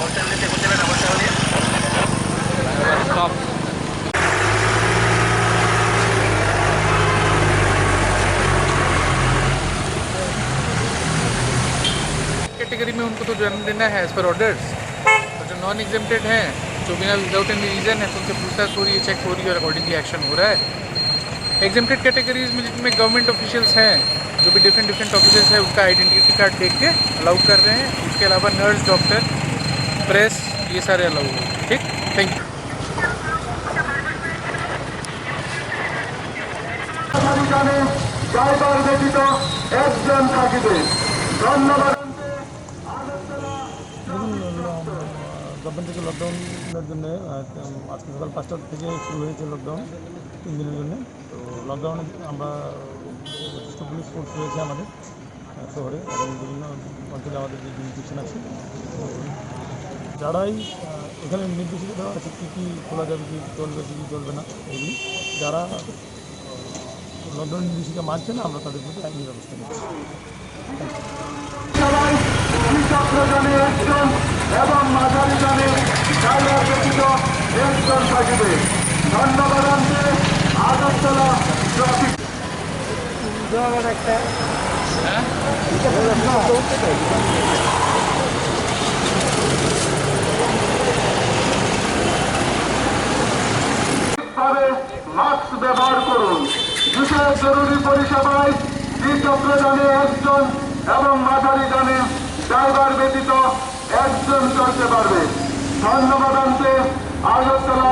Stop. Category में उनको तो जन्म देना है एज पर ऑर्डर्स, और जो नॉन एग्जेम्प्टेड हैं, जो बिना विदाउट एनी रीज़न है, तो उनसे पूछताछ हो रही है, चेक हो रही है और अकॉर्डिंगली एक्शन हो रहा है। एग्जेम्प्टेड कैटेगरीज में जिनमें गवर्नमेंट ऑफिशियल्स हैं, जो भी डिफरेंट ऑफिसर्स हैं, उनका आइडेंटिटी कार्ड देख के अलाउ कर रहे हैं। इसके अलावा नर्स, डॉक्टर, प्रेस, ये सारे अलाउ हो। ठीक, थैंक यू। গভর্নমেন্ট থেকে লকডাউনের জন্য আজকে সকাল 5টা থেকে শুরু হয়েছে লকডাউন 3 দিনের জন্য। তো লকডাউনে আমরা যথেষ্ট পুলিশ ফোর্স রয়েছে আমাদের শহরে এবং বিভিন্ন অঞ্চলে আমাদের যে জুরিডিকশন আছে, যারাই এখানে নির্দেশিত দেওয়া আছে কী কী খোলা যাবে, কী চলবে, কী চলবে না, এগুলি যারা লকডাউন নির্দেশিকা মানছে না, আমরা তাদের প্রতি আইনি ব্যবস্থা নিচ্ছি। এবং মাঝারি জানে ড্রাইভার ব্যতীত একজন থাকবে। ধন্যবাদ আনতে আগরতলা ট্রাফিক মাস্ক ব্যবহার করুন। বিশেষ জরুরি পরিষেবায় দ্বিচক্র যানে একজন এবং মাঝারি যানে ড্রাইভার ব্যতীত একজন চলতে পারবে। ধন্যবাদ আনতে আগরতলা